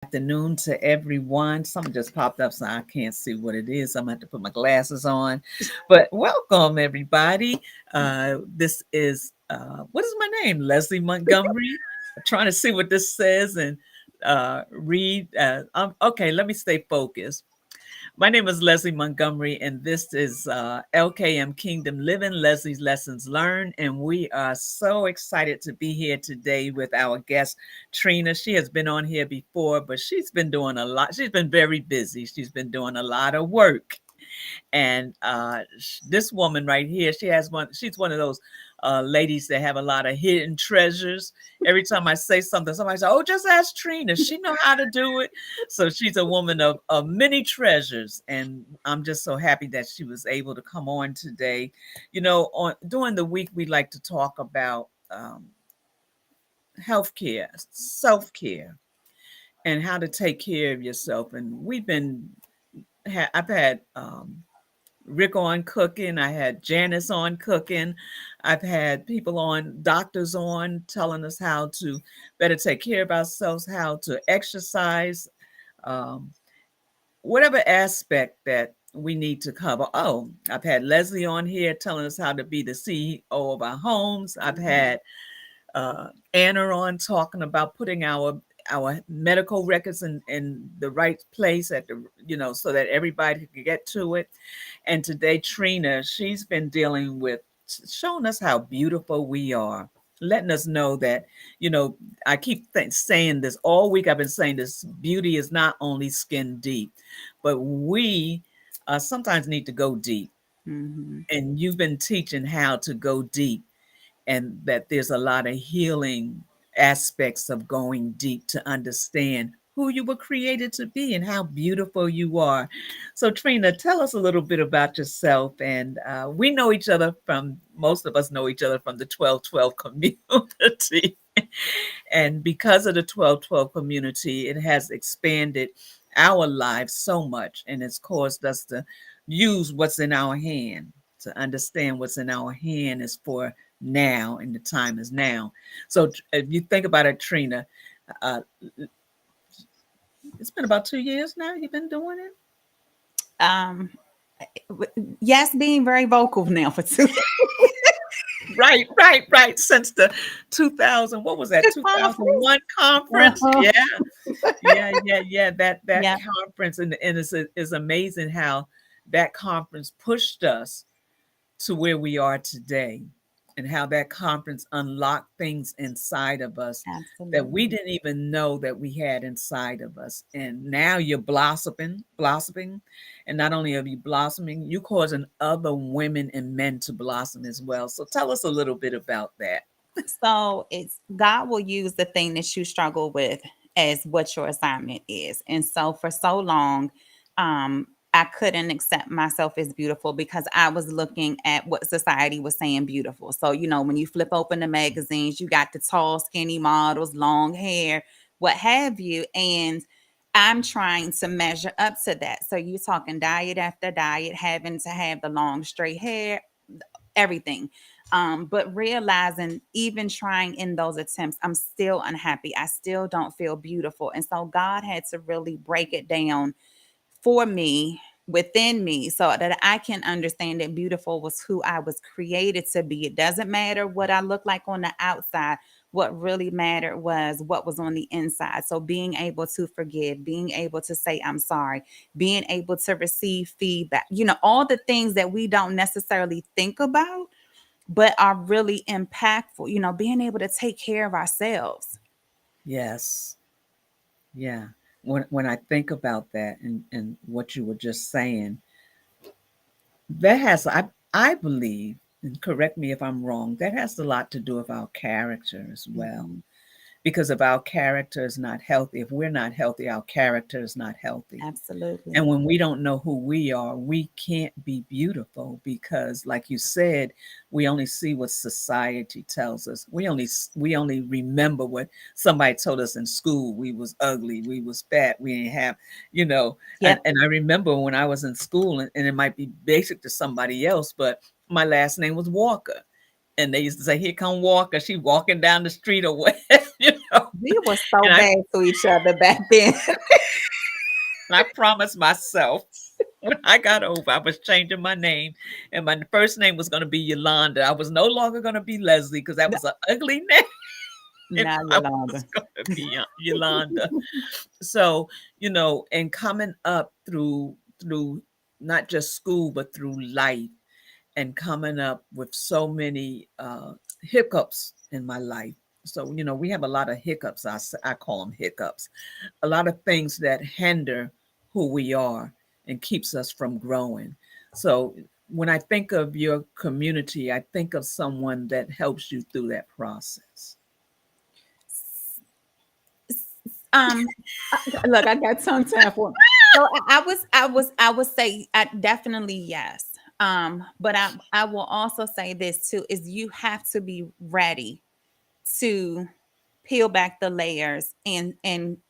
afternoon to everyone. Something just popped up, so I can't see what it is. I'm gonna have to put my glasses on. But welcome, everybody. This is what is my name? Leslie Montgomery. I'm trying to see what this says and read. Okay, let me stay focused. My name is Leslie Montgomery, and this is LKM Kingdom Living, Leslie's Lessons Learned. And we are so excited to be here today with our guest, Trina. She has been on here before, but she's been doing a lot. She's been very busy. She's been doing a lot of work. And this woman right here, she's one of those ladies that have a lot of hidden treasures. Every time I say something, somebody says, "Oh, just ask Trina. She know how to do it." So she's a woman of many treasures. And I'm just so happy that she was able to come on today. During the week, we like to talk about healthcare, self-care, and how to take care of yourself. And I've had Rick on cooking. I had Janice on cooking. I've had people on, doctors on, telling us how to better take care of ourselves, how to exercise, um, whatever aspect that we need to cover. Oh, I've had Leslie on here telling us how to be the CEO of our homes. I've had Anna on talking about putting our medical records in the right place at the so that everybody can get to it. And today Trina, she's been dealing with showing us how beautiful we are, letting us know that I keep saying this all week. I've been saying this: beauty is not only skin deep, but we sometimes need to go deep. Mhm. And you've been teaching how to go deep, and that there's a lot of healing aspects of going deep to understand who you were created to be and how beautiful you are. So, Trina, tell us a little bit about yourself. And we know each other most of us know each other from the 1212 community. And because of the 1212 community, it has expanded our lives so much, and it's caused us to use what's in our hand, to understand what's in our hand is for now, and the time is now. So if you think about it, Trina, uh, it's been about 2 years now you've been doing it. Um, yes, being very vocal now for two. Right. Since the 2000, what was that, The conference. 2001 conference? Uh-huh. Yeah. That Yeah. conference, and it's amazing how that conference pushed us to where we are today, and how that conference unlocked things inside of us that we Absolutely. didn't even know that we had inside of us. And now you're blossoming. And not only are you blossoming, you're causing other women and men to blossom as well. So tell us a little bit about that. So it's God will use the thing that you struggle with as what your assignment is. And so for so long, I couldn't accept myself as beautiful because I was looking at what society was saying beautiful. So, when you flip open the magazines, you got the tall, skinny models, long hair, what have you. And I'm trying to measure up to that. So you're talking diet after diet, having to have the long, straight hair, everything. But realizing, even trying in those attempts, I'm still unhappy. I still don't feel beautiful. And so God had to really break it down for me, within me, so that I can understand that beautiful was who I was created to be. It doesn't matter what I look like on the outside. What really mattered was what was on the inside. So being able to forgive, being able to say I'm sorry, being able to receive feedback, all the things that we don't necessarily think about but are really impactful, being able to take care of ourselves. Yes. Yeah. When I think about that, and what you were just saying, that has I believe, and correct me if I'm wrong, that has a lot to do with our character as well. Mhm. Because if our character is not healthy, if we're not healthy, our character is not healthy. Absolutely. And when we don't know who we are, we can't be beautiful, because like you said, we only see what society tells us. We only remember what somebody told us in school. We was ugly, we was fat, we didn't have, you know. and, Yep. and I remember when I was in school, and it might be basic to somebody else, but my last name was Walker. And they used to say, "Here come Walker. She walking down the street," or what, you know. We were so And bad to each other back then. I promised myself when I got over, I was changing my name, and my first name was going to be Yolanda. I was no longer going to be Leslie because that was an ugly name. And Now I you're was longer. going to be Yolanda. So, and coming up through not just school but through life, and coming up with so many hiccups in my life. So, we have a lot of hiccups. I call them hiccups. A lot of things that hinder who we are and keeps us from growing. So, when I think of your community, I think of someone that helps you through that process. Um, look, I got tongue tied for. So I would say definitely yes. But I will also say this too: is you have to be ready to peel back the layers and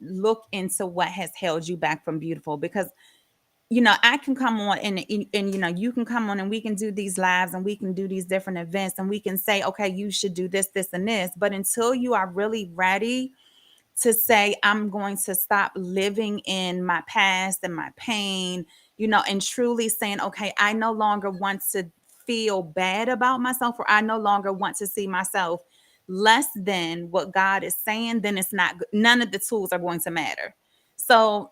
look into what has held you back from beautiful. Because I can come on and you can come on and we can do these lives and we can do these different events and we can say, okay, you should do this and this. But until you are really ready to say, I'm going to stop living in my past and my pain, and truly saying, okay, I no longer want to feel bad about myself, or I no longer want to see myself less than what God is saying, then it's not, none of the tools are going to matter. So,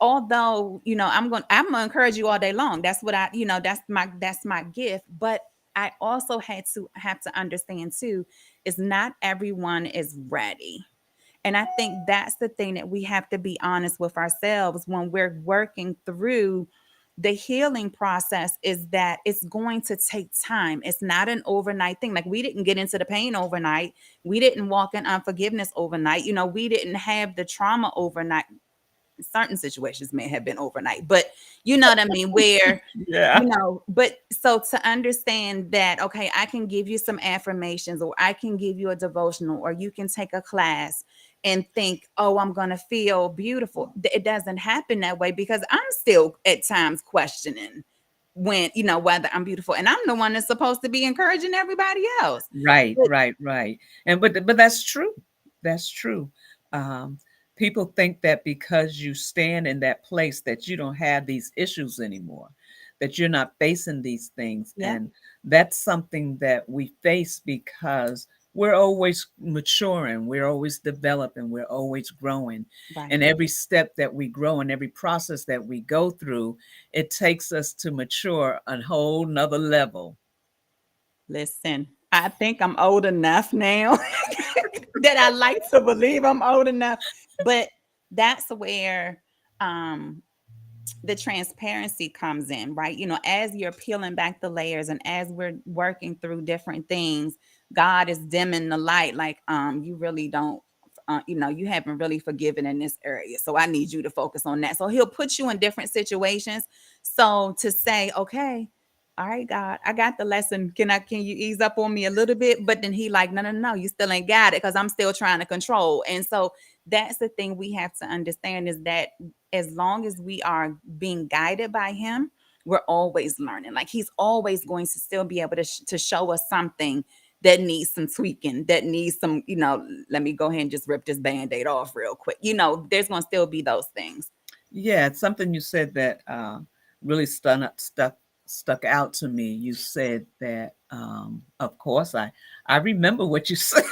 although, I'm gonna encourage you all day long. That's what that's my gift. But I also have to understand too, is not everyone is ready. And I think that's the thing that we have to be honest with ourselves when we're working through the healing process, is that it's going to take time. It's not an overnight thing. Like, we didn't get into the pain overnight. We didn't walk in unforgiveness overnight. We didn't have the trauma overnight. Certain situations may have been overnight, but you know what I mean? Where, Yeah. but so to understand that, okay, I can give you some affirmations, or I can give you a devotional, or you can take a class and think, oh, I'm going to feel beautiful. It doesn't happen that way, because I'm still at times questioning whether I'm beautiful. And I'm the one that's supposed to be encouraging everybody else. Right, But right, right. And but that's true. That's true. Um, People think that because you stand in that place that you don't have these issues anymore, that you're not facing these things. yeah, And that's something that we face because we're always maturing, we're always developing, we're always growing. right. And every step that we grow and every process that we go through, it takes us to mature a whole nother level. Listen, I think I'm old enough now that I like to believe I'm old enough. But that's where um the transparency comes in, right? As you're peeling back the layers and as we're working through different things, God is dimming the light, like, you really don't, you haven't really forgiven in this area. So I need you to focus on that. So he'll put you in different situations. So to say, okay, all right, God, I got the lesson. Can you ease up on me a little bit? But then he like, no, no, no, you still ain't got it, because I'm still trying to control. And so that's the thing we have to understand, is that as long as we are being guided by him, we're always learning. Like, he's always going to still be able to show us something that needs some tweaking, that needs some, let me go ahead and just rip this band-aid off real quick. There's going to still be those things. Yeah, it's something you said that really stuck out to me. You said that, of course, I remember what you said.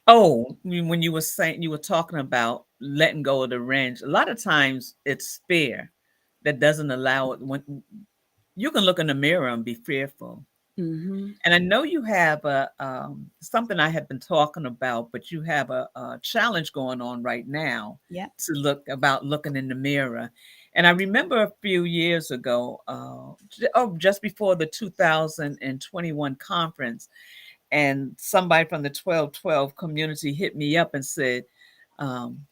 Oh, when you were saying, you were talking about letting go of the wrench. A lot of times it's fear that doesn't allow it. When you can look in the mirror and be fearful. Mm-hmm. And I know you have a something I have been talking about, but you have a challenge going on right now Yep. to look about looking in the mirror. And I remember a few years ago, just before the 2021 conference, and somebody from the 1212 community hit me up and said, um,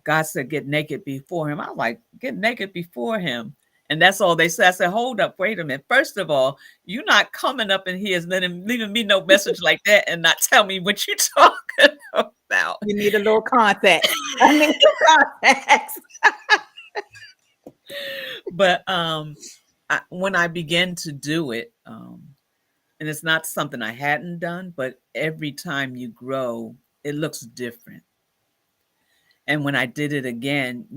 God said, get naked before him. I was like, get naked before him. And that's all they said. I said, hold up, wait a minute. First of all, you're not coming up in here and leaving me no message like that and not tell me what you're talking about. You need a little context. I need some context. But when I began to do it, And it's not something I hadn't done, but every time you grow, it looks different. And when I did it again,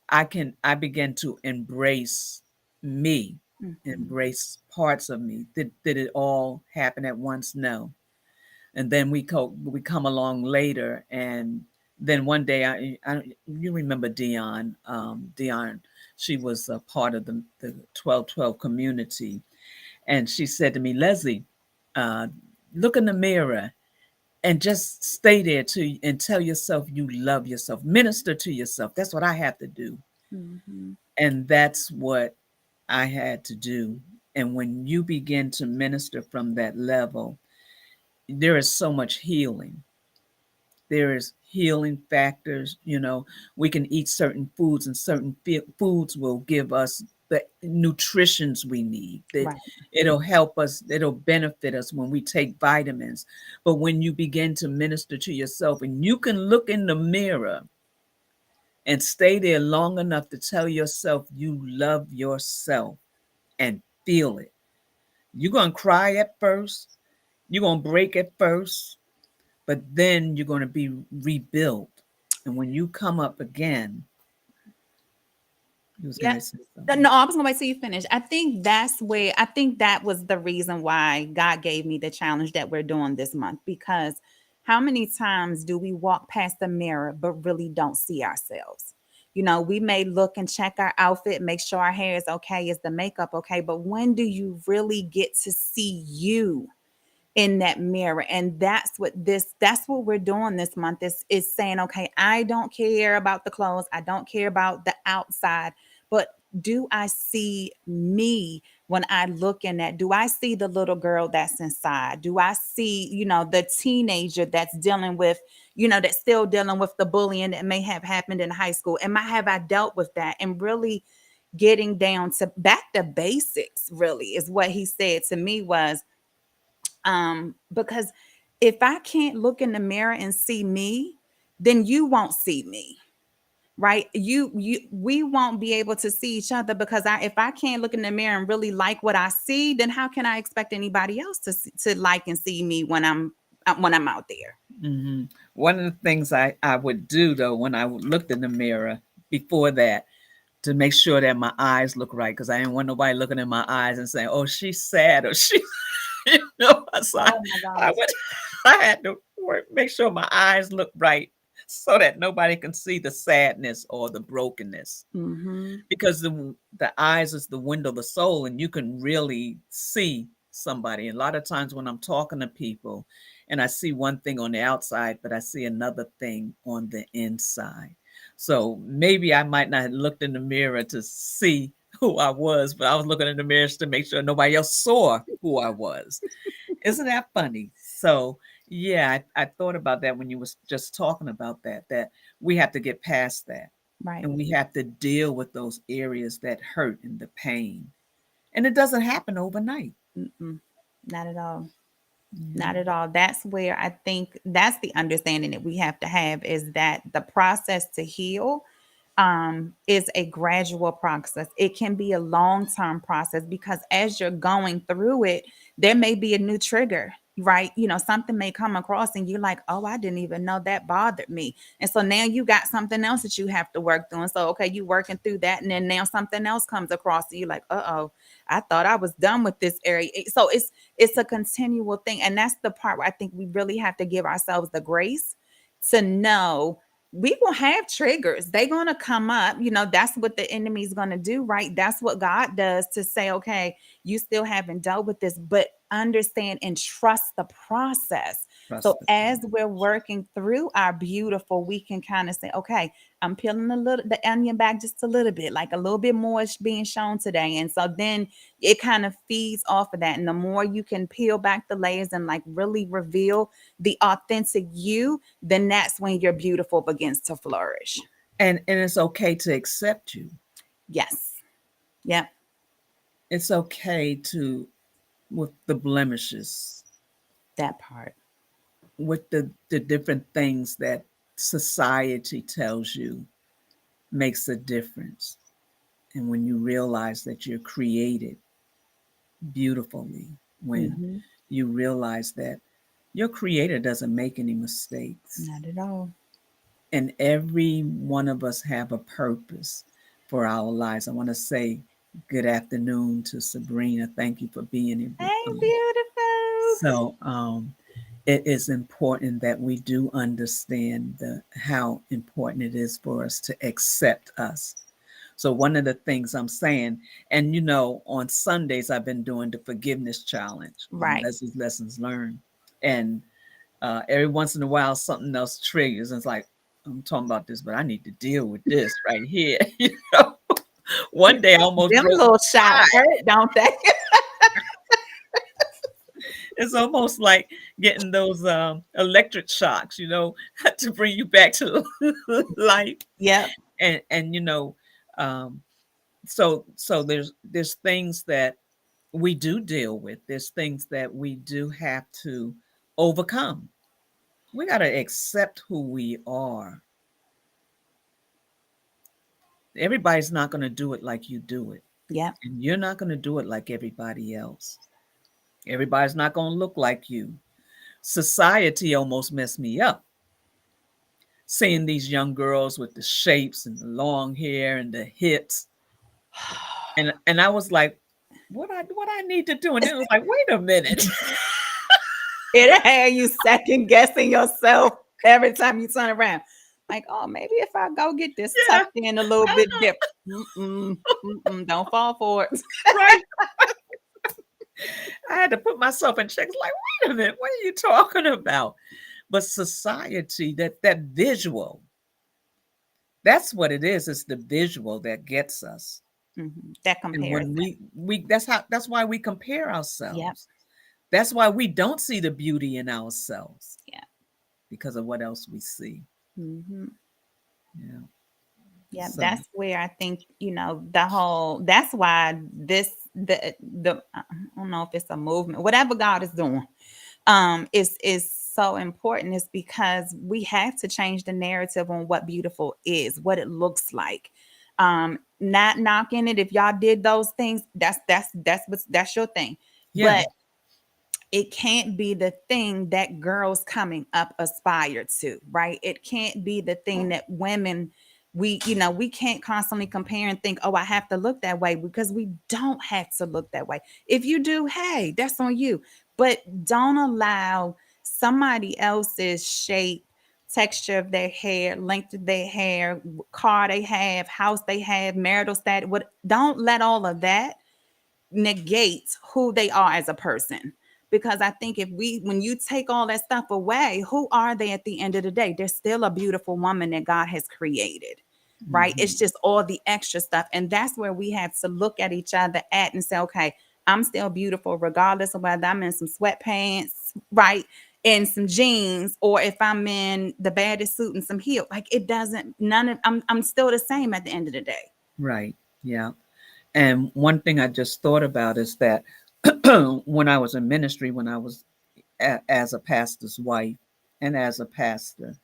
I began to embrace me, Mhm. embrace parts of me. Did it all happen at once? No. And then we come along later, and then one day you remember Dion, she was a part of the 1212 community, and she said to me, Leslie, uh, look in the mirror and just stay there and tell yourself you love yourself, minister to yourself. That's what I have to do, Mhm. and that's what I had to do. And when you begin to minister from that level, there is so much healing. There is healing factors. We can eat certain foods, and certain foods will give us the nutritions we need. That Right. it'll help us, it'll benefit us when we take vitamins. But when you begin to minister to yourself, and you can look in the mirror and stay there long enough to tell yourself you love yourself and feel it. You're going to cry at first, you're going to break at first, but then you're going to be rebuilt. And when you come up again, you was going Yeah. to say No, something. I was gonna wait till you finish. I think that was the reason why God gave me the challenge that we're doing this month. Because how many times do we walk past the mirror but really don't see ourselves? We may look and check our outfit, make sure our hair is okay, is the makeup okay, but when do you really get to see you in that mirror? And that's what we're doing this month, is saying, okay, I don't care about the clothes, I don't care about the outside, but do I see me when I look in that? Do I see the little girl that's inside? Do I see, the teenager that's dealing with, that's still dealing with the bullying that may have happened in high school? Have I dealt with that? And really getting down to back to basics, really, is what he said to me. Was because if I can't look in the mirror and see me, then you won't see me, right? We won't be able to see each other, because if I can't look in the mirror and really like what I see, then how can I expect anybody else to like and see me when I'm out there? Hmm. One of the things I would do, though, when I looked in the mirror before that, to make sure that my eyes look right, because I didn't want nobody looking in my eyes and saying, oh, she's sad, or she, so Oh my I gosh. would, I had to make sure my eyes look right so that nobody can see the sadness or the brokenness, Mm-hmm. because the eyes is the window of the soul, and you can really see somebody. And a lot of times when I'm talking to people, and I see one thing on the outside, but I see another thing on the inside. So maybe I might not have looked in the mirror to see who I was, but I was looking in the mirrors to make sure nobody else saw who I was. Isn't that funny? So yeah, I thought about that when you was just talking about that we have to get past that, Right. and we have to deal with those areas that hurt and the pain. And it doesn't happen overnight. Mm-mm. Not at all. Yeah. Not at all. That's where I think that's the understanding that we have to have, is that the process to heal is a gradual process. It can be a long term process, because as you're going through it, there may be a new trigger, right? Something may come across and you're like, oh, I didn't even know that bothered me. And so now you got something else that you have to work through. And so, okay, you working through that. And then now something else comes across and you're like, oh, I thought I was done with this area. So it's a continual thing. And that's the part where I think we really have to give ourselves the grace to know we will have triggers. They're going to come up. That's what the enemy's going to do, right? That's what God does, to say, okay, you still haven't dealt with this, but understand and trust the process. So Trust the as process. we're working through our beautiful, we can kind of say, okay, I'm peeling the onion back just a little bit, like a little bit more is being shown today. And so then it kind of feeds off of that. And the more you can peel back the layers and like really reveal the authentic you, then that's when your beautiful begins to flourish. And it's okay to accept you. Yes. Yep. It's okay to, with the blemishes, That part. with the different things that society tells you makes a difference. And when you realize that you're created beautifully, when Hmm. you realize that your creator doesn't make any mistakes. Not at all. And every one of us have a purpose for our lives. I want to say good afternoon to Sabrina. Thank you for being here with Hey, me. beautiful. So it is important that we do understand how important it is for us to accept us. So one of the things I'm saying, and on Sundays I've been doing the forgiveness challenge on Right. Leslie's Lessons Learned, and every once in a while something else triggers, and it's like, I'm talking about this, but I need to deal with this right here. One day I almost Them broke little my shots eye. hurt, don't they? It's almost like getting those electric shocks, to bring you back to life. Yep. And um, so there's things that we do deal with. There's things that we do have to overcome. We got to accept who we are. Everybody's not going to do it like you do it, Yep. and you're not going to do it like everybody else. Everybody's not going to look like you. Society almost messed me up, seeing these young girls with the shapes and the long hair and the hips, and I was like, what I need to do? And then it was like, wait a minute. It had you second guessing yourself every time you turn around. Like, oh, maybe if I go get this Yeah, tucked in a little bit different. Mm-mm, mm-mm, don't fall for it. right. I had to put myself in check. It's like, wait a minute, what are you talking about? But society, that visual, that's what it is. It's the visual that gets us. That And when comparison. we that's why we compare Yep. ourselves. That's why we don't see the beauty in ourselves Yeah. because of what else we see. Hmm. Yeah. Yeah. So That's where I think, the whole, that's why I don't know if it's a movement, whatever God is doing, is so important, is because we have to change the narrative on what beautiful is, what it looks like. Not knocking it if y'all did those things, that's your thing, yeah, but it can't be the thing that girls coming up aspire to, right? It can't be the thing that women, we can't constantly compare and think, oh, I have to look that way, because we don't have to look that way. If you do, hey, that's on you. But don't allow somebody else's shape, texture of their hair, length of their hair, car they have, house they have, marital status, what, don't let all of that negate who they are as a person. Because I think when you take all that stuff away, who are they at the end of the day? They're still a beautiful woman that God has created, right? It's hmm, just all the extra stuff. And that's where we have to look at each other at and say, okay, I'm still beautiful, regardless of whether I'm in some sweatpants, right? And some jeans, or if I'm in the baddest suit and some heels. Like, it doesn't, none of, I'm still the same at the end of the day. right. Yeah. And one thing I just thought about is that when I was in ministry, when I was as a pastor's wife and as a pastor,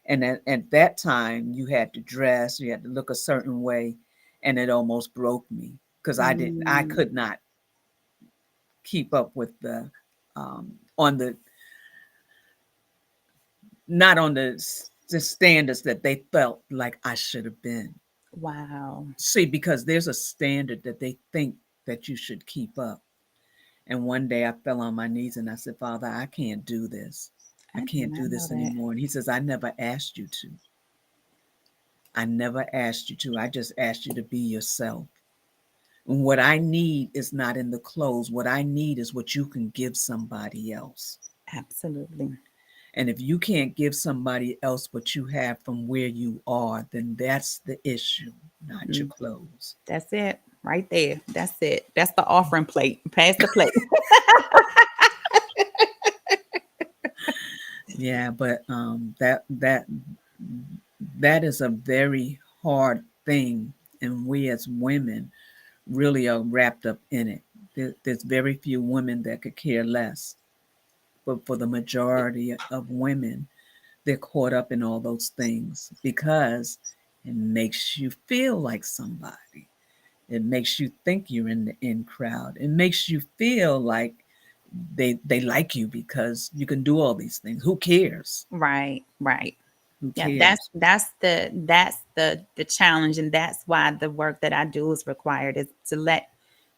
and at that time you had to dress, you had to look a certain way, and it almost broke me because I Mm, could not keep up with on the not on the standards that they felt like I should have been. wow. See, because there's a standard that they think that you should keep up. And one day I fell on my knees and I said, Father, I can't do this. I I did can't not do know this that. anymore. And he says, I never asked you to. I never asked you to. I just asked you to be yourself. And what I need is not in the clothes. What I need is what you can give somebody else. Absolutely. And if you can't give somebody else what you have from where you are, then that's the issue, not your Mm, clothes. that's it right there. That's it. That's the offering plate. Pass the plate. Yeah, but that is a very hard thing, and we as women really are wrapped up in it. There's very few women that could care less, but for the majority of women, they're caught up in all those things because it makes you feel like somebody. It makes you think you're in the in crowd. It makes you feel like they like you because you can do all these things. Who cares? Right, right. Who Yeah, cares? that's the challenge, and that's why the work that I do is required, is to let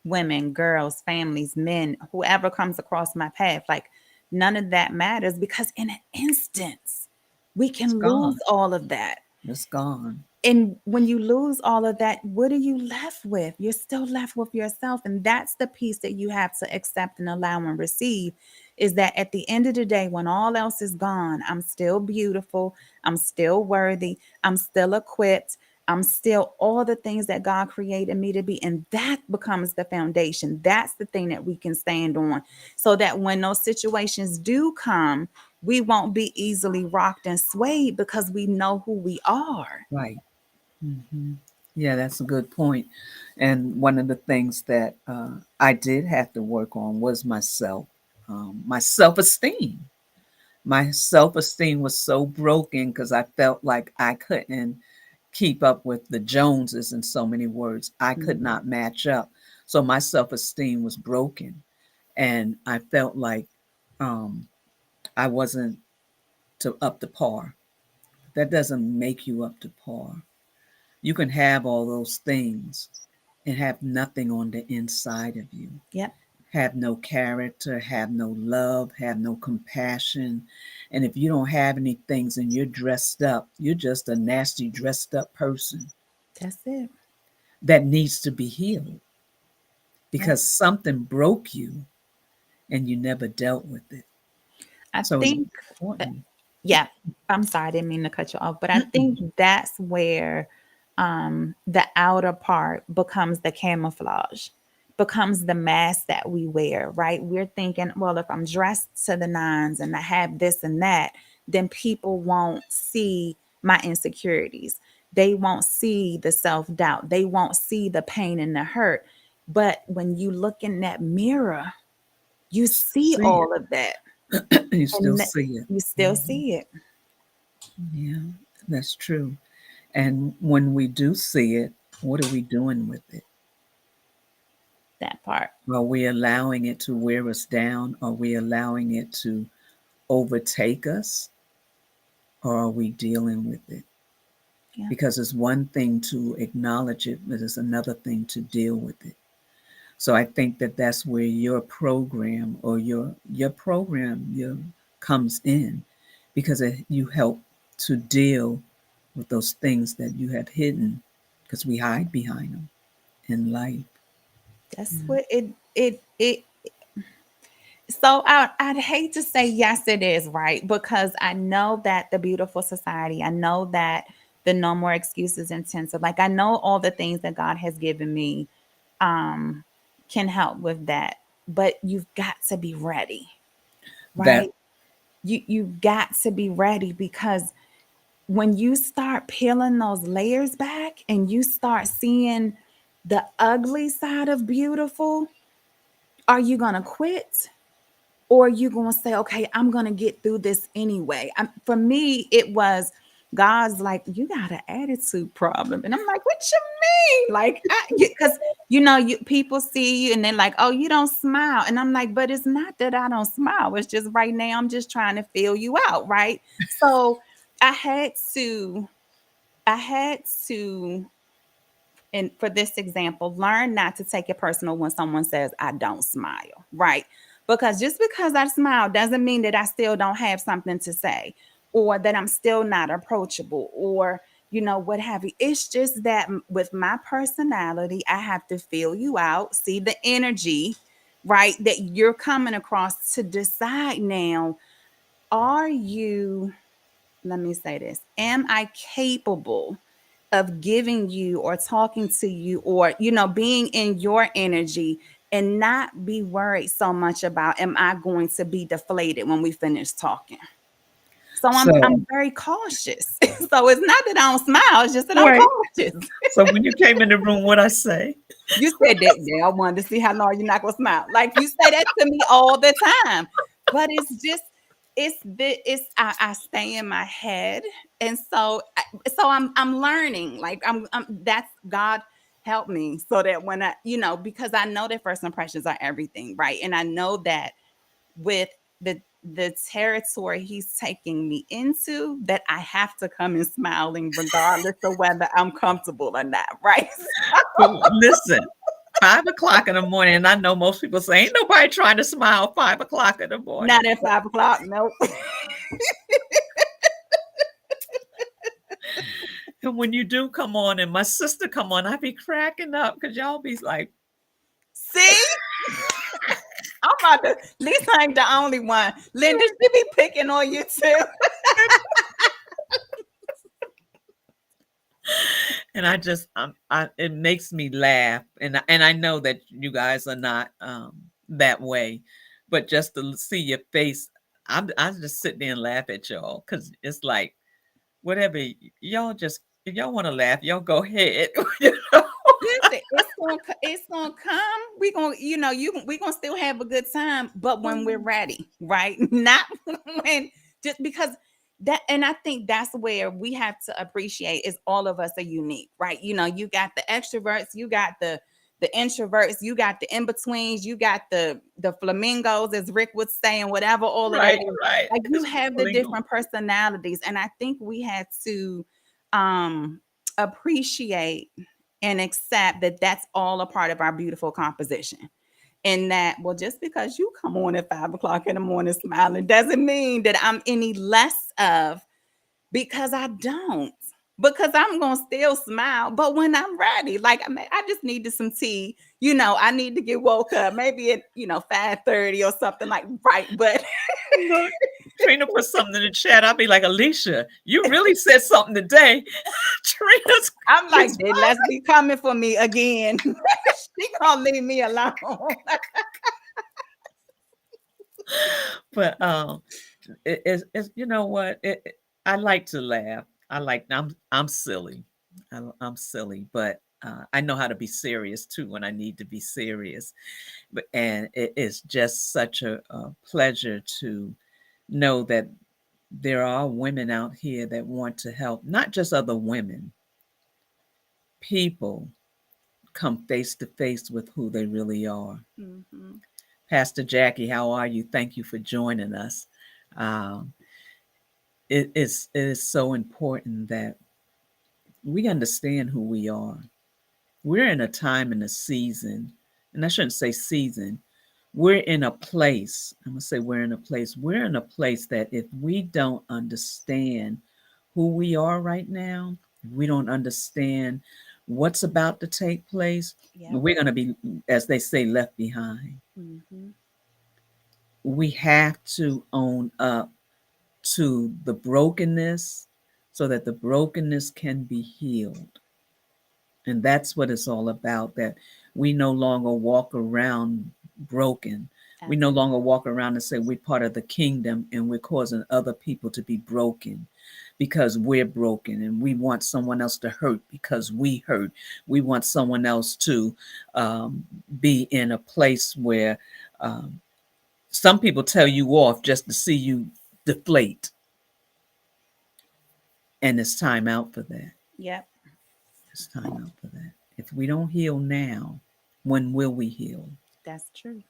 women, girls, families, men, whoever comes across my path, like none of that matters, because in an instance we It's can lose gone. all of that. It's gone. And when you lose all of that, what are you left with? You're still left with yourself. And that's the piece that you have to accept and allow and receive, is that at the end of the day, when all else is gone, I'm still beautiful. I'm still worthy. I'm still equipped. I'm still all the things that God created me to be. And that becomes the foundation. That's the thing that we can stand on, so that when those situations do come, we won't be easily rocked and swayed, because we know who we are. Right. Hmm. Yeah, that's a good point. And one of the things that I did have to work on was myself, my self esteem. My self esteem was so broken because I felt like I couldn't keep up with the Joneses, in so many words. I could Mhm. not match up. So my self esteem was broken. And I felt like um, I wasn't up to par. That doesn't make you up to par. You can have all those things and have nothing on the inside of you. Yep, Have no character, have no love, have no compassion. And if you don't have any things and you're dressed up, you're just a nasty dressed up person that's it. that needs to be healed Yep. because something broke you and you never dealt with it. I So it's think, uh, important. yeah, I'm sorry, I didn't mean to cut you off, but I think Mm-mm. that's where the outer part becomes the camouflage, becomes the mask that we wear, right? We're thinking, well, if I'm dressed to the nines and I have this and that, then people won't see my insecurities. They won't see the self doubt. They won't see the pain and the hurt. But when you look in that mirror, you see See all of that, it. You still and see it. you still Mhm. see it. Yeah, that's true. And when we do see it, what are we doing with it? That part. Are we allowing it to wear us down? Are we allowing it to overtake us? Or are we dealing with it? Yeah, Because it's one thing to acknowledge it, but it's another thing to deal with it. So I think that that's where your program or your program comes in, because you help to deal with those things that you have hidden, because we hide behind them in life. that's Yeah. what it. So I'd hate to say yes, it is right, because I know that the beautiful society. I know that the no more excuses intensive. Like I know all the things that God has given me um can help with that, but you've got to be ready, That right? You've got to be ready, because when you start peeling those layers back and you start seeing the ugly side of beautiful, are you going to quit? Or are you going to say, okay, I'm going to get through this anyway? For me, it was God's like, you got an attitude problem. And I'm like, what you mean? Like, because, people see you and they're like, oh, you don't smile. And I'm like, but it's not that I don't smile. It's just right now I'm just trying to feel you out. Right. So I had to, I had to, and for this example, learn not to take it personal when someone says, I don't smile, right? Because just because I smile doesn't mean that I still don't have something to say, or that I'm still not approachable, or, what have you. It's just that with my personality, I have to feel you out, see the energy, right, that you're coming across, to decide now, are you, let me say this, am I capable of giving you or talking to you, or being in your energy, and not be worried so much about, am I going to be deflated when we finish talking? So so I'm very cautious. So it's not that I don't smile, it's just that I'm right. cautious. So when you came in the room, what I say? You said that, yeah, I wanted to see how long you're not gonna smile. Like you say that to me all the time. But I stay in my head. And so I'm learning. Like I'm that's God help me, so that when because I know that first impressions are everything, right? And I know that with the territory he's taking me into, that I have to come in smiling regardless of whether I'm comfortable or not, right? But listen, 5 o'clock in the morning, and I know most people say, ain't nobody trying to smile 5 o'clock in the morning. Not at 5 o'clock, nope. And when you do come on, and my sister come on, I be cracking up because y'all be like, See? I'm about to, at least I ain't the only one. Linda, she be picking on you too. and I just, it makes me laugh, and I know that you guys are not that way, but just to see your face, I just sit there and laugh at y'all because it's like whatever y'all just if y'all want to laugh, y'all go ahead. You know? Listen, it's gonna come. We gonna, we gonna still have a good time, but when we're ready, right? Not when, just because that. And I think that's where we have to appreciate is all of us are unique, right? You got the extroverts, you got the introverts, you got the in betweens, you got the flamingos, as Rick would say, and whatever all of that Right, is. right. Like, you It's have the bilingual. different personalities, and I think we had to appreciate and accept that that's all a part of our beautiful composition. And that, well, just because you come on at 5 o'clock in the morning smiling doesn't mean that I'm any less of, because I don't. Because I'm gonna still smile, but when I'm ready, like I just needed some tea. I need to get woke up, maybe at 5:30 or something, like, right. But Look, Trina put something in the chat. I'll be like, Alicia, you really said something today. Trina's I'm like, she's let's be coming for me again. She gonna leave me alone. but it's you know what? I like to laugh. I'm silly. I'm silly, but I know how to be serious too when I need to be serious. But and it is just such a pleasure to know that there are women out here that want to help, not just other women, people come face to face with who they really are. Mhm. Pastor Jackie, how are you? Thank you for joining us. Um, it is so important that we understand who we are. We're in a time and a season, and I shouldn't say season. We're in a place. I'm gonna say we're in a place. We're in a place that if we don't understand who we are right now, if we don't understand what's about to take place, Yep. we're gonna be, as they say, left behind. Mhm. We have to own up to the brokenness so that the brokenness can be healed. And that's what it's all about, that we no longer walk around broken. We no longer walk around and say we're part of the kingdom and we're causing other people to be broken because we're broken, and we want someone else to hurt because we hurt. We want someone else to be in a place where um, some people tell you off just to see you deflate, and it's time out for that. Yep. It's time out for that. If we don't heal now, when will we heal? That's true.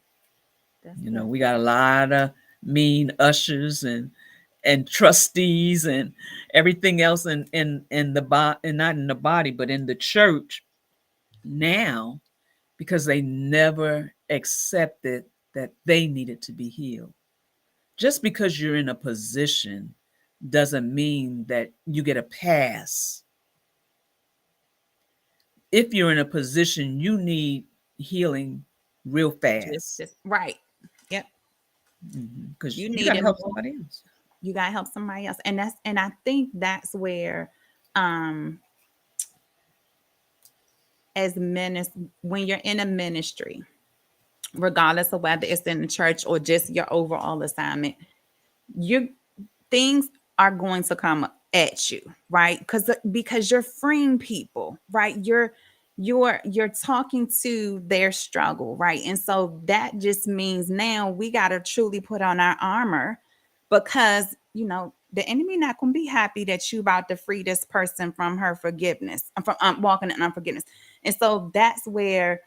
That's You know, good. we got a lot of mean ushers and trustees and everything else in the body, and not in the body, but in the church now, because they never accepted that they needed to be healed. Just because you're in a position doesn't mean that you get a pass. If you're in a position, you need healing real fast, Just right. Yep. because You you need got to it help more. somebody else. You gotta help somebody else. And I think that's where, um as ministers, when you're in a ministry, regardless of whether it's in the church or just your overall assignment, you things are going to come at you, right? Because you're freeing people, right? You're talking to their struggle, right? And so that just means now we got to truly put on our armor, because the enemy not going to be happy that you about to free this person from her forgiveness, from walking in unforgiveness. And so that's where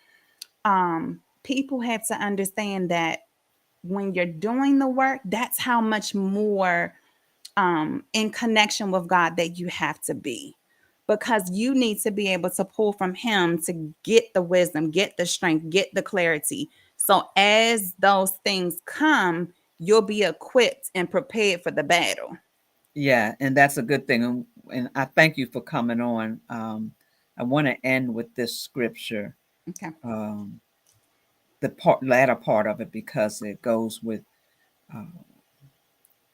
people have to understand that when you're doing the work, that's how much more in connection with God that you have to be, because you need to be able to pull from Him to get the wisdom, get the strength, get the clarity. So as those things come, you'll be equipped and prepared for the battle. Yeah, and that's a good thing. And I thank you for coming on. I want to end with this scripture, Okay. um, the latter part of it, because it goes with, uh,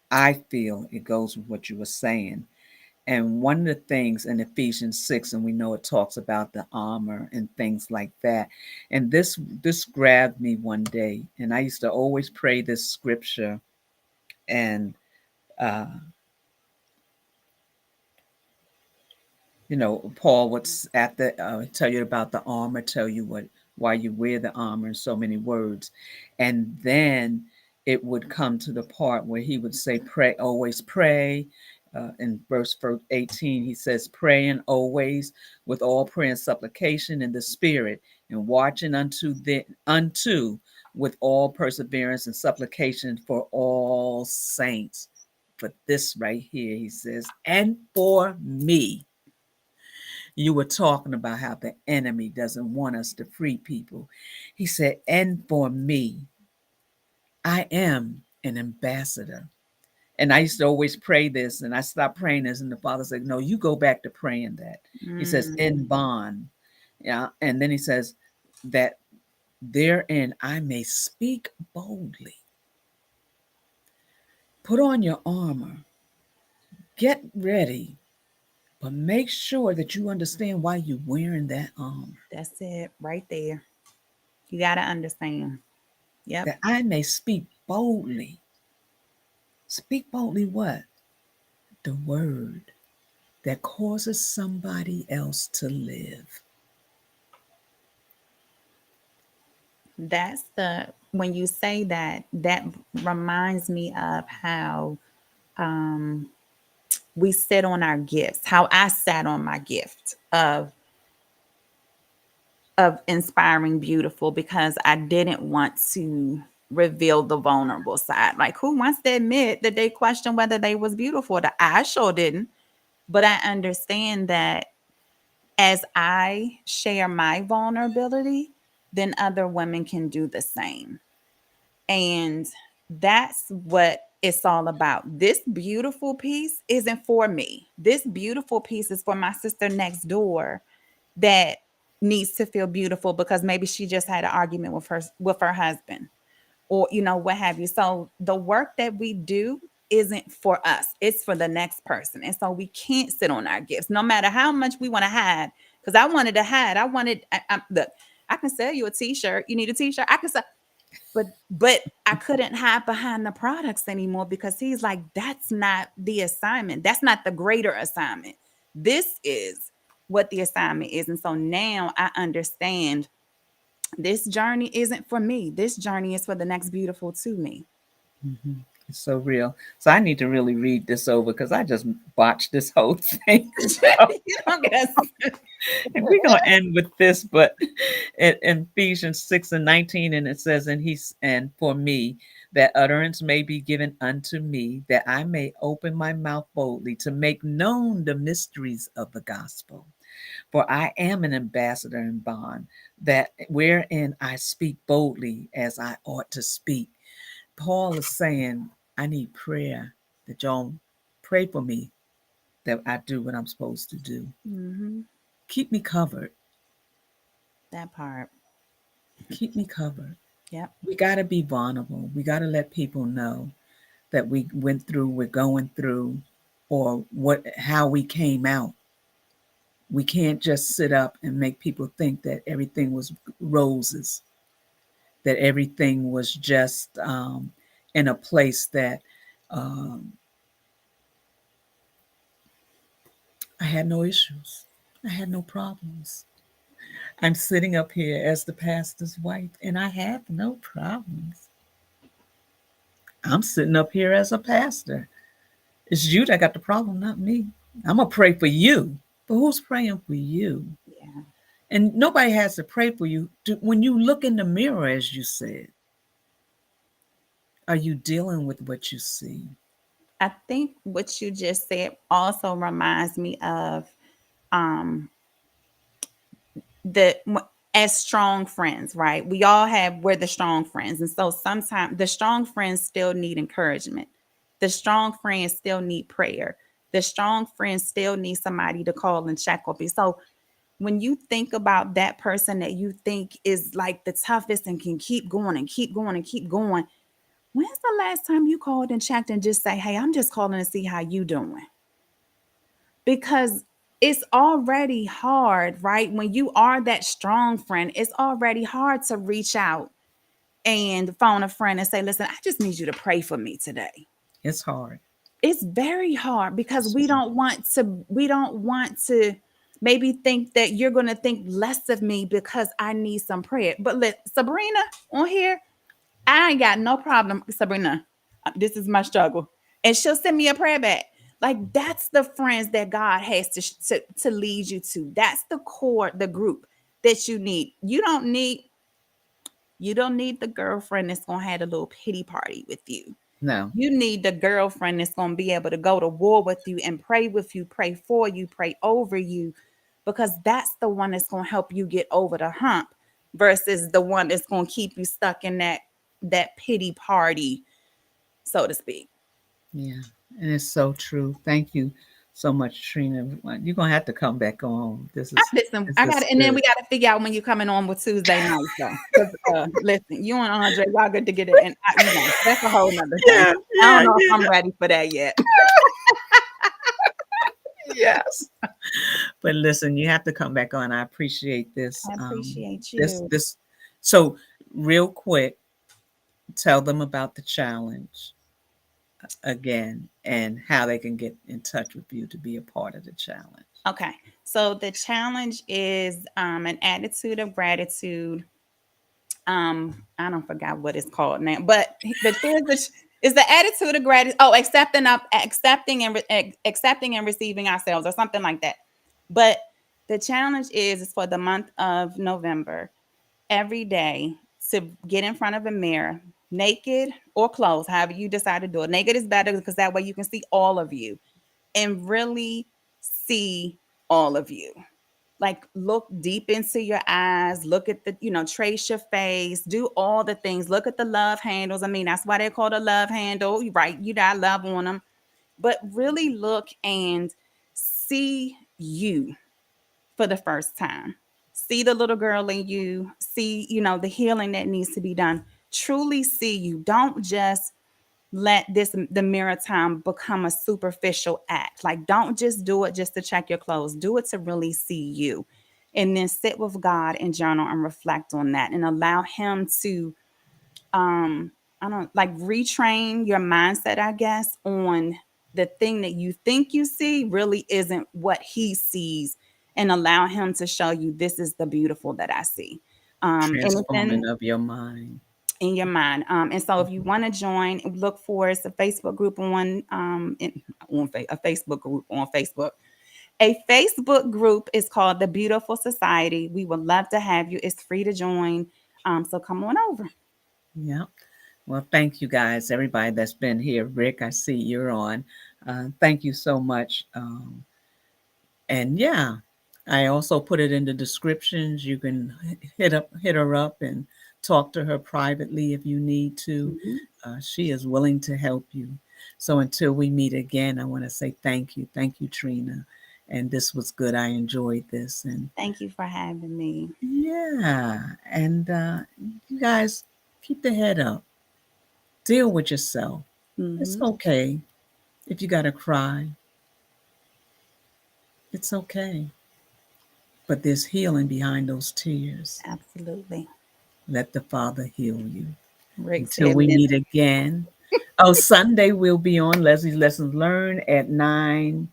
I feel it goes with what you were saying. And one of the things in Ephesians 6, and we know it talks about the armor and things like that. And this grabbed me one day, and I used to always pray this scripture. And uh, Paul would at the tell you about the armor, tell you why you wear the armor in so many words, and then it would come to the part where he would say, "Pray, always pray." In verse 18, he says, "Praying always with all prayer and supplication in the Spirit, and watching unto with all perseverance and supplication for all saints." For this right here, he says, "And for me." You were talking about how the enemy doesn't want us to free people. He said, "And for me, I am an ambassador." And I used to always pray this, and I stopped praying this, and the Father said, "No, you go back to praying that." He says, Mm, "In bond." Yeah. And then he says, "That therein I may speak boldly." Put on your armor, get ready, but make sure that you understand why you're wearing that armor. that's it right there. You got to understand. Yep. That I may speak boldly. Speak boldly what? The word that causes somebody else to live. That's when you say that, that reminds me of how um, we sit on our gifts, how I sat on my gift of inspiring beautiful, because I didn't want to reveal the vulnerable side. Like, who wants to admit that they questioned whether they was beautiful? I sure didn't. But I understand that as I share my vulnerability, then other women can do the same. And that's what it's all about. This beautiful piece isn't for me. This beautiful piece is for my sister next door that needs to feel beautiful because maybe she just had an argument with her husband, or what have you. So the work that we do isn't for us, it's for the next person. And so we can't sit on our gifts no matter how much we want to hide. Because I wanted to hide. Look, I can sell you a t-shirt. You need a t-shirt, I can sell. But I couldn't hide behind the products anymore, because he's like, that's not the assignment. That's not the greater assignment. This is what the assignment is. And so now I understand this journey isn't for me. This journey is for the next beautiful to me. Mhm. It's so real. So I need to really read this over because I just botched this whole thing. You don't get And we're gonna end with this, but in Ephesians 6:19, and it says, "And for me, that utterance may be given unto me, that I may open my mouth boldly to make known the mysteries of the gospel. For I am an ambassador in bond, that wherein I speak boldly as I ought to speak." Paul is saying, I need prayer, that y'all pray for me, that I do what I'm supposed to do. Mm-hmm. Keep me covered. That part. Keep me covered. Yep. We got to be vulnerable. We got to let people know that we went through, we're going through, or how we came out. We can't just sit up and make people think that everything was roses, that everything was just in a place that um, I had no issues. I had no problems. I'm sitting up here as the pastor's wife, and I have no problems. I'm sitting up here as a pastor. It's you that got the problem, not me. I'm going to pray for you. But who's praying for you? Yeah. And nobody has to pray for you. When you look in the mirror, as you said, Are you dealing with what you see? I think what you just said also reminds me of um the as strong friends, right? We all have we're the strong friends. And so sometimes the strong friends still need encouragement. The strong friends still need prayer. The strong friends still need somebody to call and check on you. So when you think about that person that you think is like the toughest and can keep going and keep going and keep going, when's the last time you called and checked and just say, "Hey, I'm just calling to see how you doing?" Because it's already hard, right? When you are that strong friend, it's already hard to reach out and phone a friend and say, "Listen, I just need you to pray for me today." It's hard. It's very hard because So we don't want to maybe think that you're going to think less of me because I need some prayer. But let Sabrina on here, I ain't got no problem, Sabrina. This is my struggle. And she'll send me a prayer back. Like that's the friends that God has to lead you to. That's the core, the group that you need. You don't need the girlfriend that's gonna have a little pity party with you. no, You need the girlfriend that's gonna be able to go to war with you and pray with you, pray for you, pray over you, because that's the one that's gonna help you get over the hump versus the one that's gonna keep you stuck in that pity party, so to speak. yeah, and it's so true. Thank you so much, Trina. You're gonna have to come back on. Listen, This I got is it, and then good. we got to figure out when you're coming on with Tuesday nights, though. Because listen, you and Andre, y'all good to get it, and that's a whole nother thing. Yeah, I yeah, don't know if I'm yeah. ready for that yet. Yes. But listen, you have to come back on. I appreciate this. I appreciate This, you. this. So, real quick, tell them about the challenge again and how they can get in touch with you to be a part of the challenge. Okay, so the challenge is an attitude of gratitude. I don't forgot what it's called now, but here's is the attitude of gratitude. Oh, accepting and receiving ourselves, or something like that. But the challenge is for the month of November, every day to get in front of a mirror, naked or clothed, however you decide to do it. Naked is better because that way you can see all of you and really see all of you. Like look deep into your eyes, look at trace your face, do all the things, look at the love handles. I mean, that's why they're called a love handle, right? You got love on them, but really look and see you for the first time. See the little girl in you, see, the healing that needs to be done. Truly see you. Don't just let the mirror time become a superficial act. Like don't just do it just to check your clothes. Do it to really see you. And then sit with God and journal and reflect on that and allow him to I don't like retrain your mindset, I guess, on the thing that you think you see really isn't what he sees, and allow him to show you this is the beautiful that I see. And it's Transforming of your mind. in your mind. And so if you Mhm. want to join, look for us a Facebook group a Facebook group on Facebook. A Facebook group is called The Beautiful Society. We would love to have you. It's free to join. So come on over. Yeah. Well, thank you guys, everybody that's been here. Rick, I see you're on. Thank you so much. And yeah, I also put it in the descriptions. You can hit her up and talk to her privately if you need to. Mhm. She is willing to help you. So until we meet again, I want to say thank you, Trina. And this was good. I enjoyed this, and Thank you for having me. yeah, and you guys keep the head up. Deal with yourself. It's Hmm. okay if you gotta cry. It's okay, but there's healing behind those tears. Absolutely. Let the Father heal you. Rick Until said, we "Listen." meet again. Oh, Sunday we'll be on Leslie's Lessons Learned at 9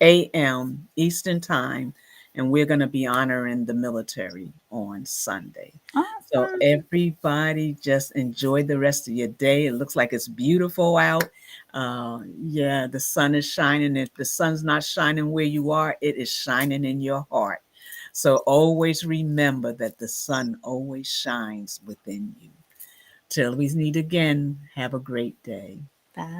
a.m. Eastern Time, and we're going to be honoring the military on Sunday. So Awesome. everybody just enjoy the rest of your day. It looks like it's beautiful out. Yeah, the sun is shining. If the sun's not shining where you are, it is shining in your heart. So always remember that the sun always shines within you. Till we meet again, have a great day. Bye.